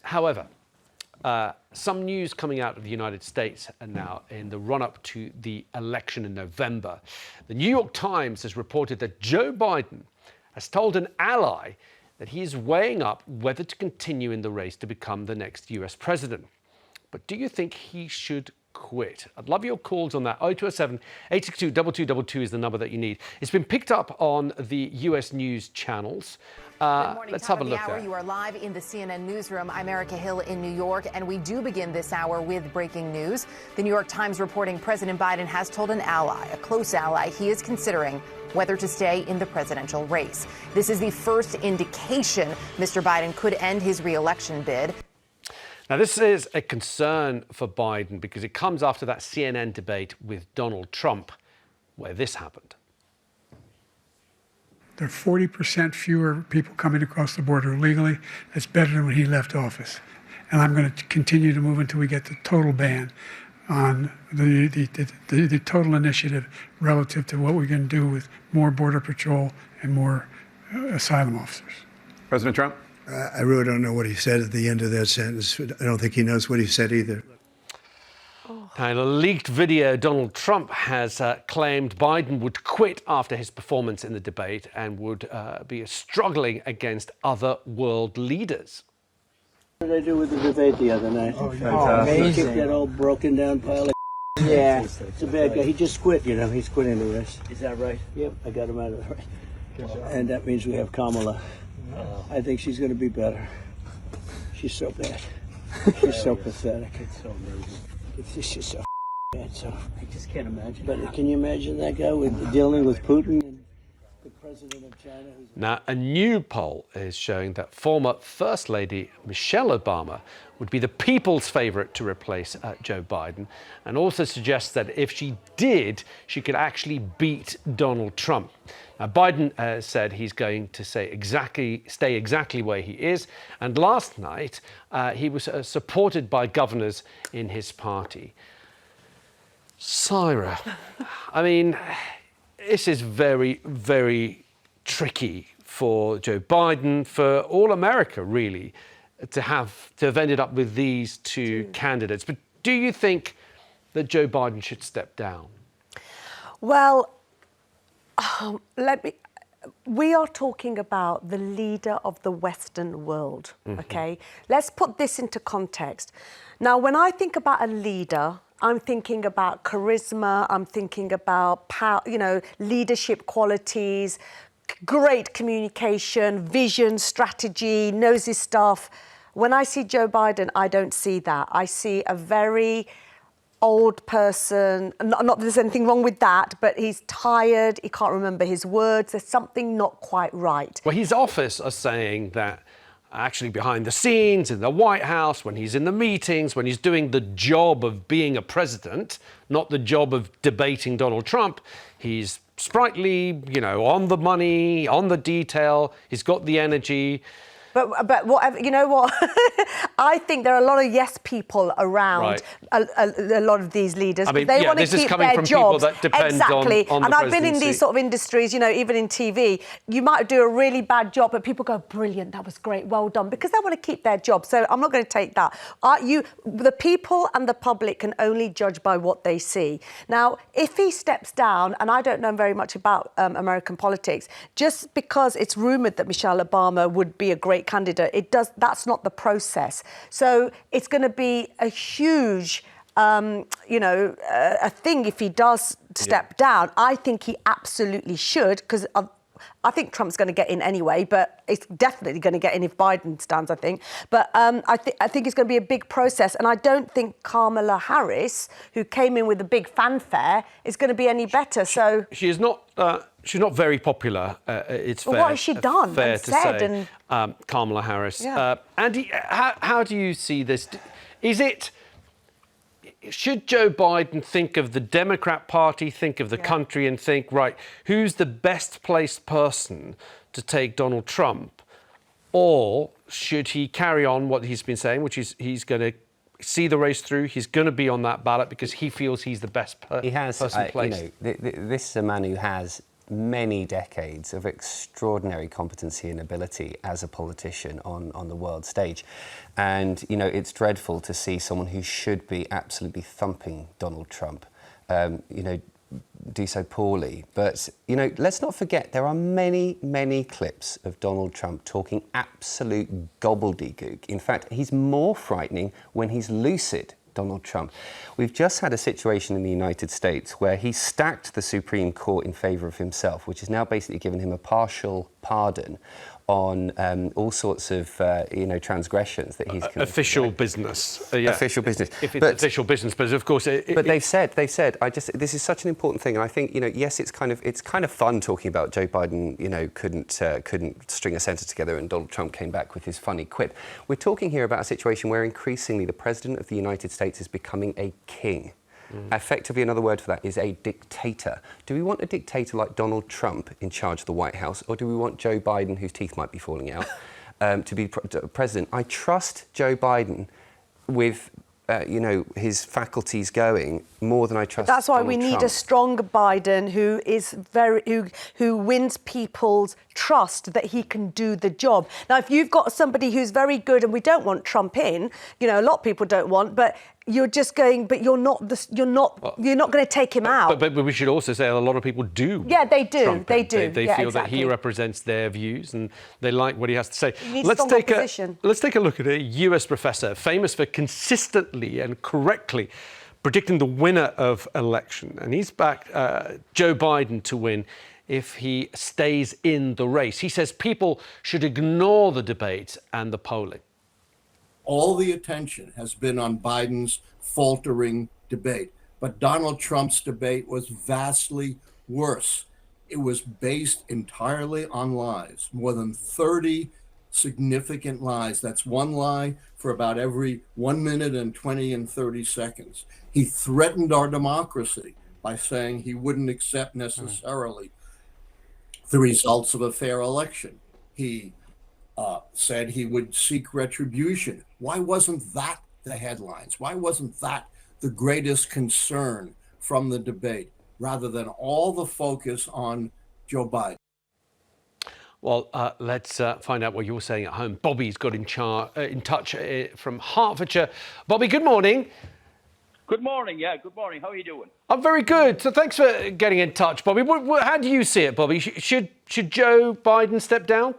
However, some news coming out of the United States now in the run-up to the election in November. The New York Times has reported that Joe Biden has told an ally that he is weighing up whether to continue in the race to become the next US president. But do you think he should quit? I'd love your calls on that. 0207 862 2222 is the number that you need. It's been picked up on the US news channels. Good morning. Let's have a look there. You are live in the CNN newsroom. I'm Erica Hill in New York, and we do begin this hour with breaking news. The New York Times reporting President Biden has told an ally, a close ally, he is considering whether to stay in the presidential race. This is the first indication Mr. Biden could end his re-election bid. Now, this is a concern for Biden because it comes after that CNN debate with Donald Trump, where this happened. There are 40% fewer people coming across the border illegally. That's better than when he left office. And I'm going to continue to move until we get the total ban on the total initiative relative to what we're going to do with more Border Patrol and more asylum officers. President Trump? I really don't know what he said at the end of that sentence. I don't think he knows what he said either. Now, in a leaked video, Donald Trump has claimed Biden would quit after his performance in the debate and would be struggling against other world leaders. What did I do with the debate the other night? Oh, amazing. Kick that old broken down pile of Yeah. It's a bad guy. He just quit, you know. He's quitting the race. Is that right? Yep, I got him out of the race. And that means we have Kamala. I think she's going to be better. She's so bad. She's so pathetic. It's so amazing. It's just so bad. So, I just can't imagine. but can you imagine that guy with dealing with Putin and the president of China? Now, a new poll is showing that former First Lady Michelle Obama would be the people's favorite to replace Joe Biden, and also suggests that if she did, she could actually beat Donald Trump. Now, Biden said he's going to stay exactly where he is, and last night he was supported by governors in his party. Saira, I mean, this is very, very tricky for Joe Biden, for all America, really, to have ended up with these two candidates. But do you think that Joe Biden should step down? Well, we are talking about the leader of the Western world, okay? Let's put this into context. Now, when I think about a leader, I'm thinking about charisma, I'm thinking about power, leadership qualities, great communication, vision, strategy, knows his stuff. When I see Joe Biden, I don't see that. I see a very old person. Not that there's anything wrong with that, but he's tired, he can't remember his words, there's something not quite right. Well, his office are saying that actually behind the scenes in the White House, when he's in the meetings, when he's doing the job of being a president, not the job of debating Donald Trump, he's sprightly, on the money, on the detail, he's got the energy. But whatever, you know what? I think there are a lot of yes people around a lot of these leaders. I mean, they want to this is keep coming their from jobs. people that depend exactly. on the and I've been in presidency. these sort of industries, even in TV. You might do a really bad job, but people go, brilliant, that was great, well done, because they want to keep their job. So I'm not going to take that. The people and the public can only judge by what they see. Now, if he steps down, and I don't know very much about American politics, just because it's rumoured that Michelle Obama would be a great candidate, that's not the process. So it's going to be a huge, a thing if he does step down. I think he absolutely should, because I think Trump's going to get in anyway, but it's definitely going to get in if Biden stands, I think. But I think it's going to be a big process. And I don't think Kamala Harris, who came in with a big fanfare, is going to be any better. So she's not very popular. It's fair. What has she done fair and to said? Say, Kamala Harris. Yeah. Andy, how do you see this? Should Joe Biden think of the Democrat Party, think of the country, and think, right, who's the best placed person to take Donald Trump? Or should he carry on what he's been saying, which is he's going to see the race through, he's going to be on that ballot because he feels he's the best person placed? This is a man who has many decades of extraordinary competency and ability as a politician on the world stage. And, you know, it's dreadful to see someone who should be absolutely thumping Donald Trump, you know, do so poorly. But, you know, let's not forget there are many, many clips of Donald Trump talking absolute gobbledygook. In fact, he's more frightening when he's lucid, Donald Trump. We've just had a situation in the United States where he stacked the Supreme Court in favour of himself, which has now basically given him a partial pardon on all sorts of, you know, transgressions that he's committed. Official business. Yeah. Official business. If it's official business, but of course... But they've said, this is such an important thing, and I think, you know, yes, it's kind of fun talking about Joe Biden, you know, couldn't string a sentence together and Donald Trump came back with his funny quip. We're talking here about a situation where increasingly the President of the United States is becoming a king. Effectively, another word for that is a dictator. Do we want a dictator like Donald Trump in charge of the White House, or do we want Joe Biden, whose teeth might be falling out, to be president? I trust Joe Biden with, you know, his faculties going more than I trust. That's why Donald we need Trump. a stronger Biden who wins people's trust that he can do the job. Now, if you've got somebody who's very good, and we don't want Trump in, you know, a lot of people don't want, but you're just going, but you're not going to take him out. But we should also say a lot of people do. Yeah, they do. Trump They him. do. They Yeah, feel that he exactly. represents their views and they like what he has to say. You need strong opposition. Let's take a look at a US professor famous for consistently and correctly predicting the winner of election. And he's backed Joe Biden to win if he stays in the race. He says people should ignore the debate and the polling. All the attention has been on Biden's faltering debate, but Donald Trump's debate was vastly worse. It was based entirely on lies, more than 30 significant lies. That's one lie for about every 1 minute and 20 and 30 seconds. He threatened our democracy by saying he wouldn't accept necessarily the results of a fair election. He said he would seek retribution. Why wasn't that the headlines? Why wasn't that the greatest concern from the debate, rather than all the focus on Joe Biden? Well, let's find out what you're saying at home. Bobby's got in touch from Hertfordshire. Bobby, good morning. Good morning. Yeah, good morning. How are you doing? I'm very good. So thanks for getting in touch, Bobby. How do you see it, Bobby? Should Joe Biden step down?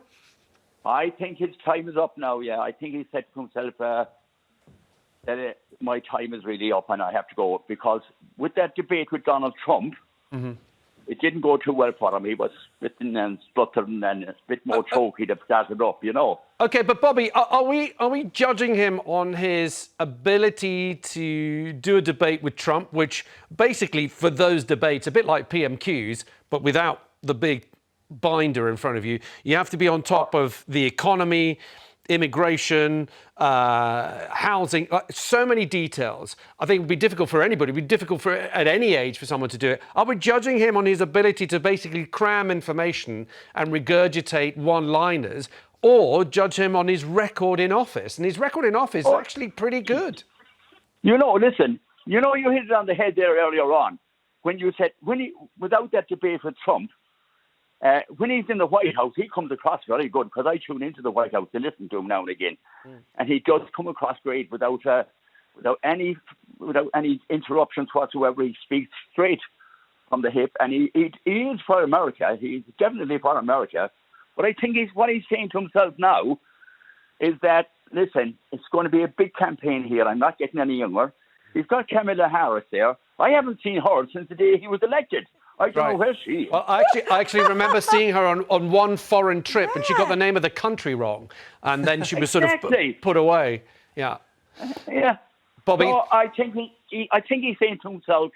I think his time is up now, yeah. I think he said to himself that my time is really up and I have to go. Because with that debate with Donald Trump, it didn't go too well for him. He was spitting and spluttering and a bit more choky to start it up, you know. OK, but Bobby, are we judging him on his ability to do a debate with Trump, which basically for those debates, a bit like PMQs, but without the big binder in front of you, you have to be on top of the economy, immigration, housing, so many details. I think it would be difficult for anybody. It would be difficult at any age for someone to do it. Are we judging him on his ability to basically cram information and regurgitate one-liners, or judge him on his record in office? And his record in office is actually pretty good. You know, listen, you know, you hit it on the head there earlier on when you said, without that debate with Trump, when he's in the White House, he comes across very good, because I tune into the White House to listen to him now and again, and he does come across great without any interruptions whatsoever. He speaks straight from the hip, and he is for America. He's definitely for America. But I think what he's saying to himself now is that, listen, it's going to be a big campaign here. I'm not getting any younger. He's got Kamala Harris there. I haven't seen her since the day he was elected. I don't know where she is. Well, I actually remember seeing her on one foreign trip, and she got the name of the country wrong, and then she was sort of put away. Yeah. Yeah. Bobby. So I think he's saying to himself,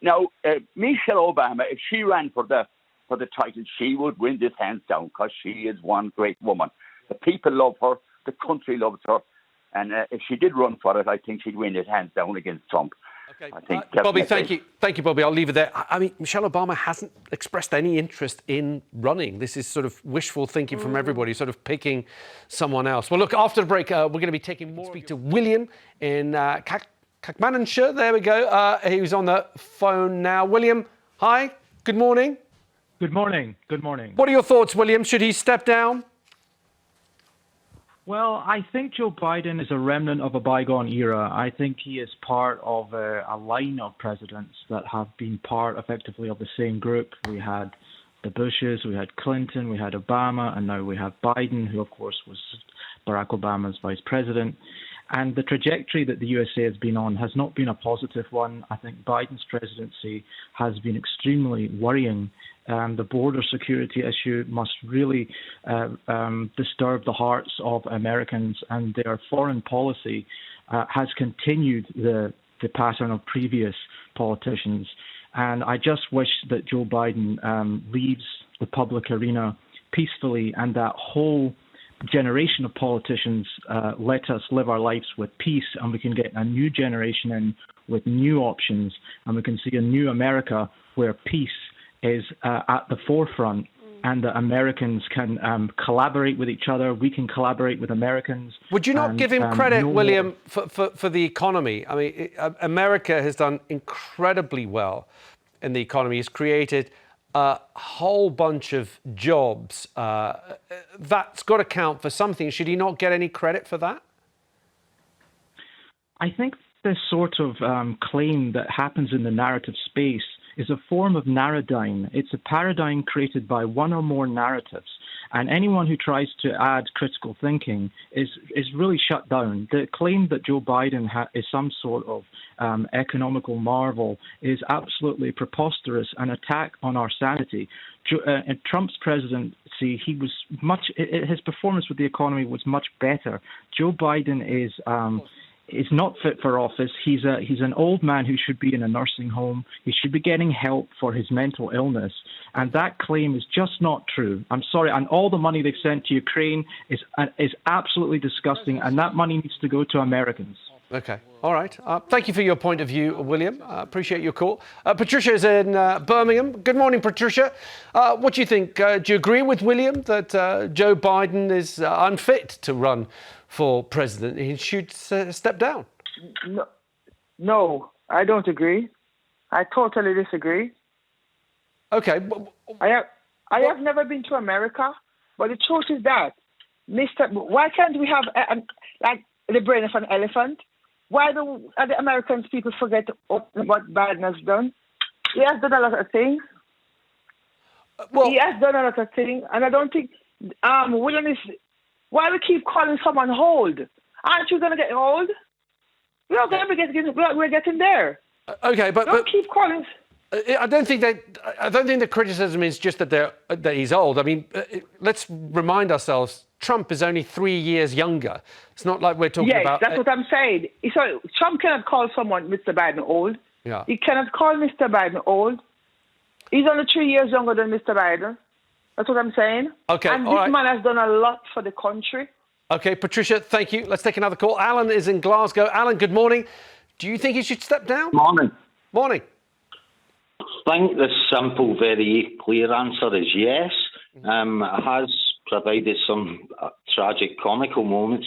now Michelle Obama, if she ran for the title, she would win this hands down, because she is one great woman. The people love her, the country loves her, and if she did run for it, I think she'd win it hands down against Trump. Okay. Bobby, thank you. Thank you, Bobby. I'll leave it there. I mean, Michelle Obama hasn't expressed any interest in running. This is sort of wishful thinking from everybody, sort of picking someone else. Well, look, after the break, we're going to be taking more. Speak to William in Cackmanshire. There we go. He's on the phone now. William, hi. Good morning. Good morning. Good morning. What are your thoughts, William? Should he step down? Well, I think Joe Biden is a remnant of a bygone era. I think he is part of a line of presidents that have been part, effectively, of the same group. We had the Bushes, we had Clinton, we had Obama, and now we have Biden, who, of course, was Barack Obama's vice president. And the trajectory that the USA has been on has not been a positive one. I think Biden's presidency has been extremely worrying. The border security issue must really disturb the hearts of Americans, and their foreign policy has continued the pattern of previous politicians. And I just wish that Joe Biden leaves the public arena peacefully, and that whole generation of politicians let us live our lives with peace, and we can get a new generation in with new options, and we can see a new America where peace is at the forefront, and that Americans can collaborate with each other. We can collaborate with Americans. Would you not give him credit, William, for the economy? I mean, America has done incredibly well in the economy. It's created a whole bunch of jobs. That's got to count for something. Should he not get any credit for that? I think this sort of claim that happens in the narrative space is a form of narradyne. It's a paradigm created by one or more narratives. And anyone who tries to add critical thinking is really shut down. The claim that Joe Biden is some sort of economical marvel is absolutely preposterous, an attack on our sanity. In Trump's presidency, his performance with the economy was much better. Joe Biden is not fit for office. He's an old man who should be in a nursing home. He should be getting help for his mental illness. And that claim is just not true. I'm sorry. And all the money they've sent to Ukraine is absolutely disgusting. And that money needs to go to Americans. Okay. All right. Thank you for your point of view, William. I appreciate your call. Patricia is in Birmingham. Good morning, Patricia. What do you think? Do you agree with William that Joe Biden is unfit to run for president? He should step down. No, I don't agree. I totally disagree. Okay. I have never been to America, but the truth is that, why can't we have like the brain of an elephant? Why do the Americans people forget what Biden has done? He has done a lot of things. He has done a lot of things, and I don't think William is. Why we keep calling someone old? Aren't you going to get old? We're not going to be we're getting there. Okay, but don't keep calling. I don't think the criticism is just that he's old. I mean, let's remind ourselves, Trump is only 3 years younger. It's not like we're talking about. Yes, that's what I'm saying. So Trump cannot call someone Mr. Biden old. Yeah. He cannot call Mr. Biden old. He's only 3 years younger than Mr. Biden. That's what I'm saying. Okay, and this man has done a lot for the country. Okay, Patricia, thank you. Let's take another call. Alan is in Glasgow. Alan, good morning. Do you think he should step down? Morning. Morning. I think the simple, very clear answer is yes. It has provided some tragic, comical moments.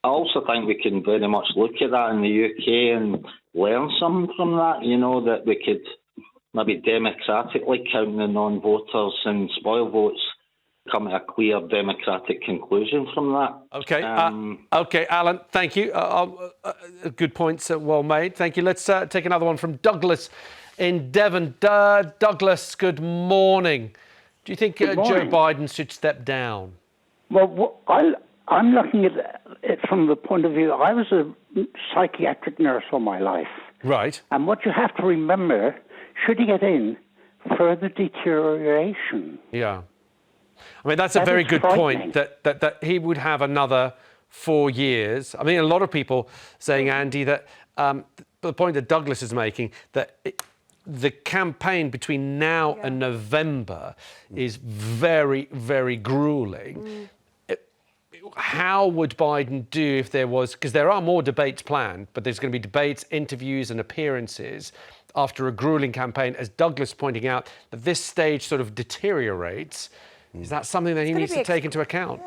I also think we can very much look at that in the UK and learn something from that, that we could maybe democratically count the non-voters and spoil votes, come to a clear democratic conclusion from that. Okay, okay, Alan, thank you. Good points, well made. Thank you. Let's take another one from Douglas in Devon. Douglas, good morning. Do you think Joe Biden should step down? Well, I'm looking at it from the point of view, I was a psychiatric nurse all my life. Right. And what you have to remember, should he get in, further deterioration. Yeah. I mean, that's a very good point, that he would have another 4 years. I mean, a lot of people saying, Andy, that the point that Douglas is making, that the campaign between now and November is very, very grueling. How would Biden do if there was, because there are more debates planned, but there's going to be debates, interviews and appearances after a grueling campaign, as Douglas pointing out, that this stage sort of deteriorates. Is that something that he needs to take into account?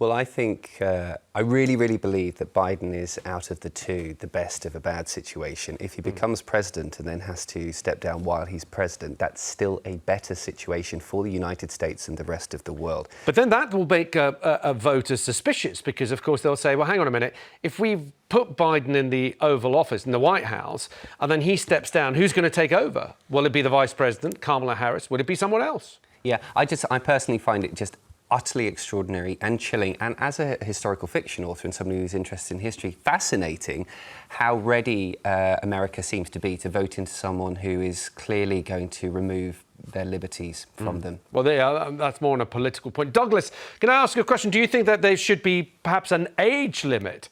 Well, I think, I really, really believe that Biden is, out of the two, the best of a bad situation. If he becomes president and then has to step down while he's president, that's still a better situation for the United States and the rest of the world. But then that will make voters suspicious because, of course, they'll say, well, hang on a minute, if we put Biden in the Oval Office, in the White House, and then he steps down, who's going to take over? Will it be the Vice President, Kamala Harris? Will it be someone else? Yeah, I personally find it just utterly extraordinary and chilling, and as a historical fiction author and somebody who's interested in history, fascinating how ready America seems to be to vote into someone who is clearly going to remove their liberties from them. Well, that's more on a political point. Douglas, can I ask you a question? Do you think that there should be perhaps an age limit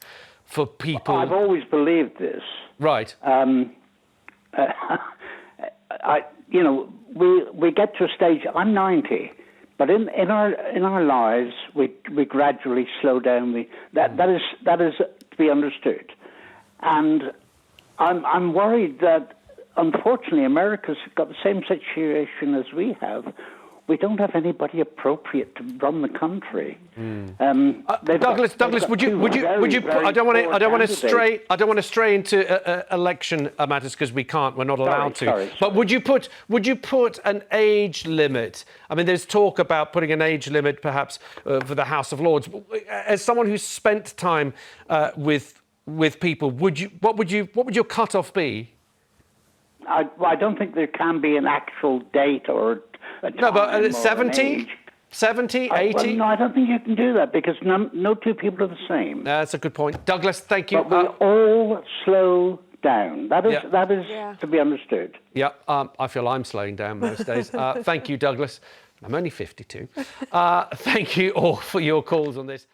for people? I've always believed this. Right. We get to a stage. I'm 90. But in our lives, we gradually slow down. That is to be understood, and I'm worried that unfortunately America's got the same situation as we have. We don't have anybody appropriate to run the country. Douglas, would you? I don't want to stray into election matters because we can't. We're not allowed to. Sorry. But would you put an age limit? I mean, there's talk about putting an age limit, perhaps for the House of Lords. As someone who's spent time with people, what would your cutoff be? I don't think there can be an actual date or a time. No, but 70? 70, 80? Well, no, I don't think you can do that because no two people are the same. That's a good point. Douglas, thank you. But we all slow down. That is to be understood. Yeah, I feel I'm slowing down most days. Thank you, Douglas. I'm only 52. Thank you all for your calls on this.